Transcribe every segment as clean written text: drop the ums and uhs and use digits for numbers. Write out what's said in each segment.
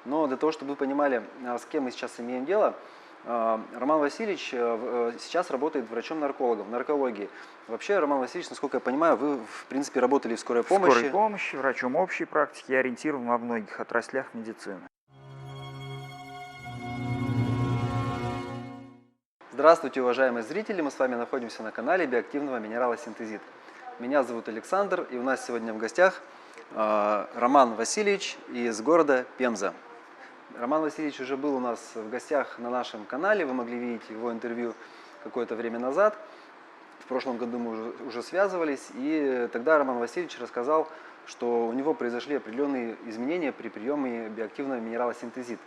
Но для того, чтобы вы понимали, с кем мы сейчас имеем дело, Роман Васильевич сейчас работает врачом-наркологом в наркологии. Вообще, Роман Васильевич, насколько я понимаю, вы, в принципе, работали в скорой помощи. В скорой помощи, врачом общей практики, я ориентирован во многих отраслях медицины. Здравствуйте, уважаемые зрители! Мы с вами находимся на канале биоактивного минерала синтезит. Меня зовут Александр, и у нас сегодня в гостях Роман Васильевич из города Пенза. Роман Васильевич уже был у нас в гостях на нашем канале, вы могли видеть его интервью какое-то время назад. В прошлом году мы уже связывались, и тогда Роман Васильевич рассказал, что у него произошли определенные изменения при приеме биоактивного минерала синтезит.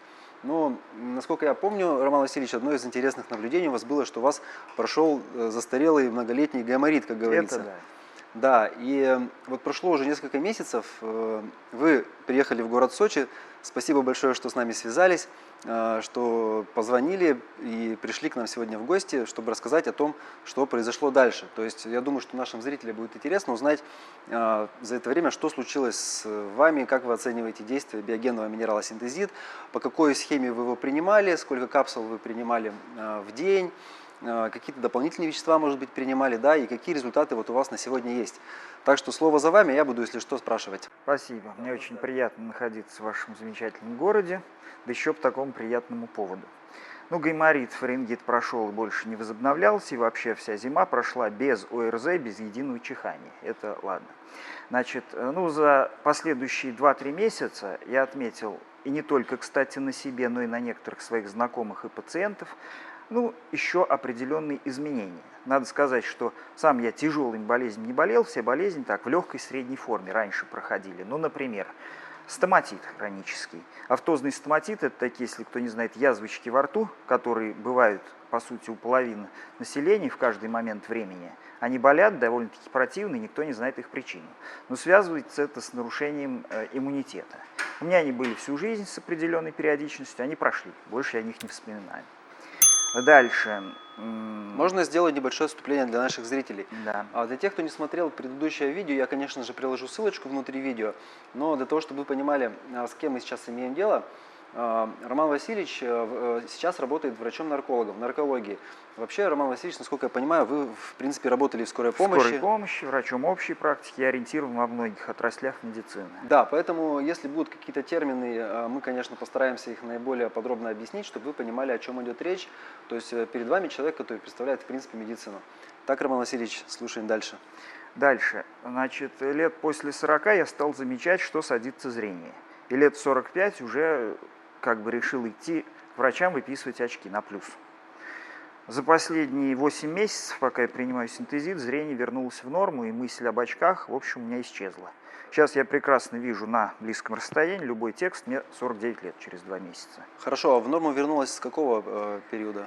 Но, насколько я помню, Роман Васильевич, одно из интересных наблюдений у вас было, что у вас прошел застарелый многолетний гайморит, как говорится. Это да. Да, и вот прошло уже несколько месяцев, вы приехали в город Сочи, спасибо большое, что с нами связались, что позвонили и пришли к нам сегодня в гости, чтобы рассказать о том, что произошло дальше. То есть я думаю, что нашим зрителям будет интересно узнать за это время, что случилось с вами, как вы оцениваете действие биогенного минерала синтезит, по какой схеме вы его принимали, сколько капсул вы принимали в день, какие-то дополнительные вещества, может быть, принимали, да, и какие результаты вот у вас на сегодня есть. Так что слово за вами, я буду, если что, спрашивать. Спасибо. Мне очень приятно находиться в вашем замечательном городе, да еще по такому приятному поводу. Ну, гайморит, фарингит прошел и больше не возобновлялся, и вообще вся зима прошла без ОРЗ, без единого чихания. Это ладно. Значит, ну, за последующие 2-3 месяца я отметил, и не только, кстати, на себе, но и на некоторых своих знакомых и пациентов, ну, еще определенные изменения. Надо сказать, что сам я тяжелыми болезнями не болел, все болезни так в легкой средней форме раньше проходили. Ну, например, стоматит хронический. Афтозный стоматит – это такие, если кто не знает, язвочки во рту, которые бывают, по сути, у половины населения в каждый момент времени. Они болят, довольно-таки противны, никто не знает их причину. Но связывается это с нарушением иммунитета. У меня они были всю жизнь с определенной периодичностью, они прошли, больше я о них не вспоминаю. Дальше. Можно сделать небольшое вступление для наших зрителей. Да. Для тех, кто не смотрел предыдущее видео, я, конечно же, приложу ссылочку внутри видео, но для того, чтобы вы понимали, с кем мы сейчас имеем дело, Роман Васильевич сейчас работает врачом-наркологом в наркологии. Вообще, Роман Васильевич, насколько я понимаю, вы, в принципе, работали в скорой помощи. В скорой помощи, врачом общей практики, я ориентирован во многих отраслях медицины. Да, поэтому, если будут какие-то термины, мы, конечно, постараемся их наиболее подробно объяснить, чтобы вы понимали, о чем идет речь. То есть перед вами человек, который представляет, в принципе, медицину. Так, Роман Васильевич, слушаем дальше. Дальше. Значит, лет после 40 я стал замечать, что садится зрение. И лет 45 уже как бы решил идти к врачам выписывать очки на плюс. За последние 8 месяцев, пока я принимаю синтезит, зрение вернулось в норму, и мысль об очках, в общем, у меня исчезла. Сейчас я прекрасно вижу на близком расстоянии любой текст, мне 49 лет через 2 месяца. Хорошо, а в норму вернулось с какого периода?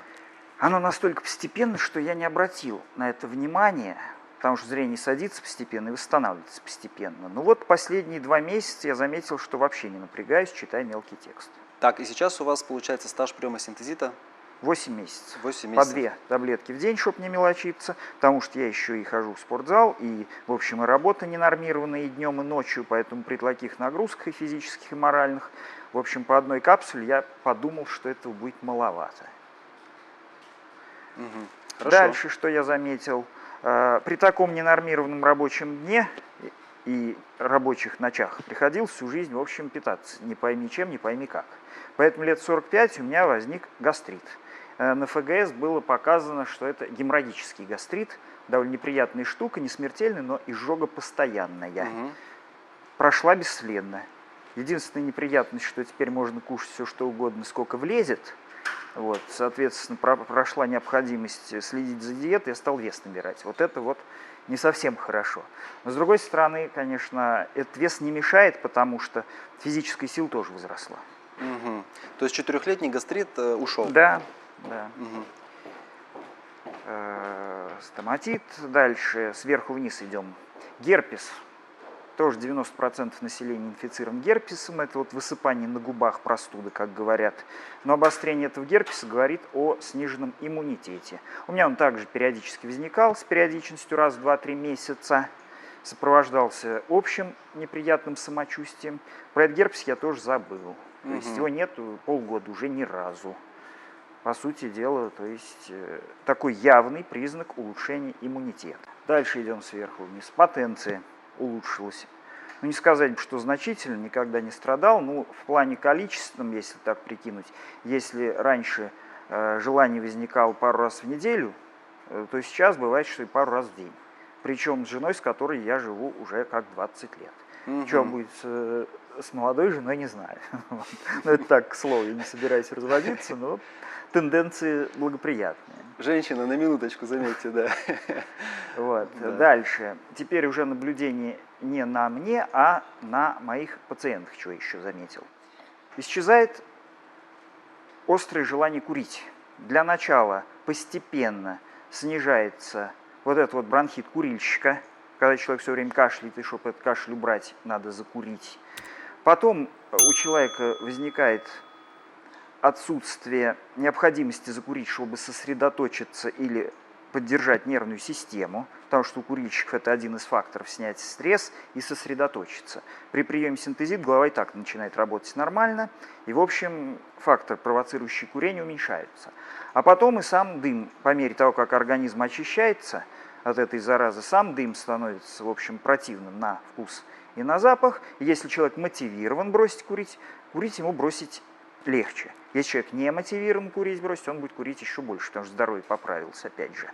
Оно настолько постепенно, что я не обратил на это внимания, потому что зрение садится постепенно и восстанавливается постепенно. Но вот последние 2 месяца я заметил, что вообще не напрягаюсь, читая мелкий текст. Так, и сейчас у вас получается стаж приема синтезита? 8 месяцев. 8 По месяцев. 2 таблетки в день, чтобы не мелочиться, потому что я еще и хожу в спортзал, и, в общем, и работа ненормированная и днем, и ночью, поэтому при таких нагрузках и физических, и моральных, в общем, по одной капсуле я подумал, что этого будет маловато. Угу. Дальше, что я заметил, при таком ненормированном рабочем дне и рабочих ночах приходилось всю жизнь, в общем, питаться, не пойми чем, не пойми как. Поэтому лет 45 у меня возник гастрит. На ФГС было показано, что это геморрагический гастрит, довольно неприятная штука, не смертельная, но изжога постоянная. Угу. Прошла бесследно. Единственная неприятность, что теперь можно кушать все, что угодно, сколько влезет. Вот, соответственно, прошла необходимость следить за диетой, я стал вес набирать. Вот это вот не совсем хорошо. Но с другой стороны, конечно, этот вес не мешает, потому что физическая сила тоже возросла. Угу. То есть 4-летний гастрит ушел? Да, да. Угу. Стоматит. Дальше сверху вниз идем. Герпес. Тоже 90% населения инфицирован герпесом. Это вот высыпание на губах, простуды, как говорят. Но обострение этого герпеса говорит о сниженном иммунитете. У меня он также периодически возникал с периодичностью раз в 2-3 месяца. Сопровождался общим неприятным самочувствием. Про этот герпес я тоже забыл. То есть его нет полгода уже ни разу. По сути дела, то есть такой явный признак улучшения иммунитета. Дальше идем сверху вниз. Потенция улучшилась. Ну, не сказать, что значительно, никогда не страдал. Ну, в плане количественном, если так прикинуть, если раньше желание возникало пару раз в неделю, то сейчас бывает, что и пару раз в день. Причем с женой, с которой я живу уже как 20 лет. Что будет с молодой женой, не знаю. Ну, это так, к слову, я не собираюсь разводиться, но тенденции благоприятные. Женщина, на минуточку, заметьте, да. Вот. Да. Дальше. Теперь уже наблюдение не на мне, а на моих пациентах, что еще заметил. Исчезает острое желание курить. Для начала постепенно снижается вот этот вот бронхит курильщика, когда человек все время кашляет, и чтобы этот кашель убрать, надо закурить. Потом у человека возникает отсутствие необходимости закурить, чтобы сосредоточиться или поддержать нервную систему, потому что у курильщиков это один из факторов снять стресс и сосредоточиться. При приеме синтезит голова и так начинает работать нормально, и, в общем, фактор, провоцирующий курение, уменьшается. А потом и сам дым, по мере того, как организм очищается от этой заразы, сам дым становится, в общем, противным на вкус и на запах. И если человек мотивирован бросить курить, курить ему бросить легче. Если человек не мотивирован курить бросить, он будет курить еще больше, потому что здоровье поправилось, опять же.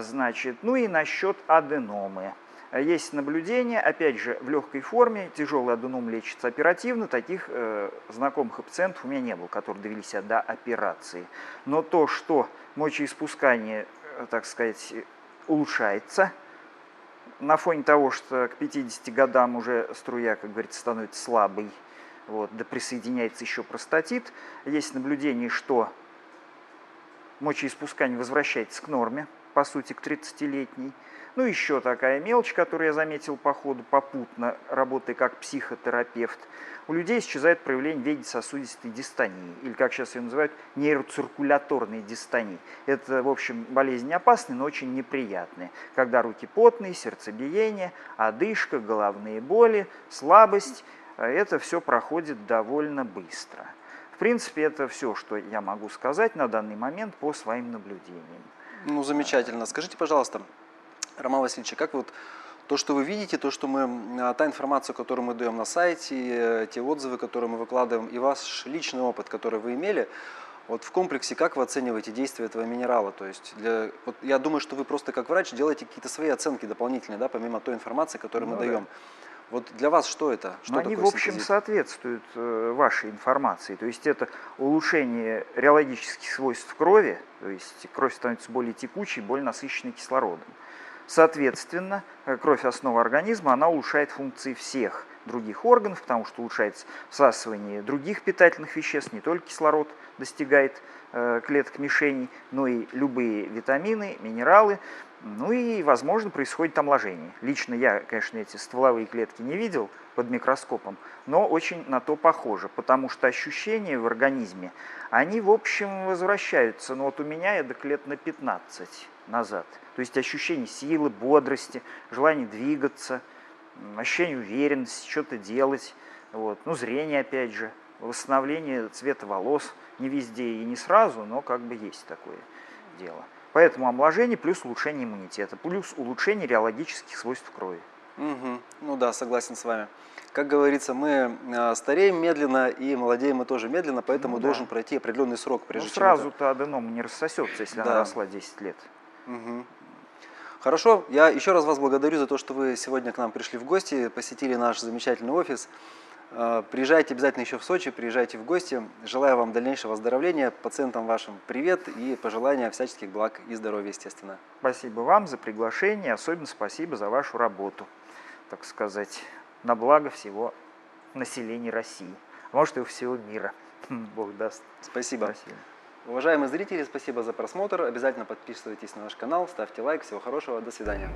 Значит, ну и насчет аденомы. Есть наблюдение, опять же, в легкой форме, тяжелый аденом лечится оперативно, таких знакомых и пациентов у меня не было, которые довели себя до операции. Но то, что мочеиспускание, так сказать, улучшается, на фоне того, что к 50 годам уже струя, как говорится, становится слабой, вот, да присоединяется еще простатит, есть наблюдение, что мочеиспускание возвращается к норме, по сути, к 30-летней. Ну, еще такая мелочь, которую я заметил по ходу, попутно, работая как психотерапевт. У людей исчезает проявление вегетососудистой дистонии, или, как сейчас ее называют, нейроциркуляторной дистонии. Это, в общем, болезнь не опасная, но очень неприятная. Когда руки потные, сердцебиение, одышка, головные боли, слабость, это все проходит довольно быстро. В принципе, это все, что я могу сказать на данный момент по своим наблюдениям. Ну, замечательно. Скажите, пожалуйста, Роман Васильевич, как вот то, что вы видите, то, что мы, та информация, которую мы даем на сайте, те отзывы, которые мы выкладываем, и ваш личный опыт, который вы имели, вот в комплексе, как вы оцениваете действие этого минерала? То есть, вот я думаю, что вы просто как врач делаете какие-то свои оценки дополнительные, да, помимо той информации, которую мы даем. Вот для вас что это? Что они, такое в общем, синтезит? соответствуют вашей информации. То есть это улучшение реологических свойств крови, то есть кровь становится более текучей, более насыщенной кислородом. Соответственно, кровь – основа организма, она улучшает функции всех других органов, потому что улучшается всасывание других питательных веществ, не только кислород достигает клеток мишеней, но и любые витамины, минералы. Ну и, возможно, происходит омоложение. Лично я, конечно, эти стволовые клетки не видел под микроскопом, но очень на то похоже, потому что ощущения в организме, они, в общем, возвращаются. Но вот у меня эдак лет на 15 назад. То есть ощущение силы, бодрости, желание двигаться, ощущение уверенности, что-то делать. Вот. Ну, зрение, опять же, восстановление цвета волос. Не везде и не сразу, но как бы есть такое дело. Поэтому омоложение плюс улучшение иммунитета, плюс улучшение реологических свойств крови. Угу. Ну да, согласен с вами. Как говорится, мы стареем медленно и молодеем мы тоже медленно, поэтому должен пройти определенный срок, прежде чем сразу-то аденома не рассосется, если она росла 10 лет. Угу. Хорошо, я еще раз вас благодарю за то, что вы сегодня к нам пришли в гости, посетили наш замечательный офис. Приезжайте обязательно еще в Сочи, приезжайте в гости. Желаю вам дальнейшего выздоровления, пациентам вашим привет и пожелания всяческих благ и здоровья, естественно. Спасибо вам за приглашение, особенно спасибо за вашу работу, так сказать, на благо всего населения России, а может и всего мира. Бог даст. Спасибо. Спасибо. Уважаемые зрители, спасибо за просмотр. Обязательно подписывайтесь на наш канал, ставьте лайк. Всего хорошего, до свидания.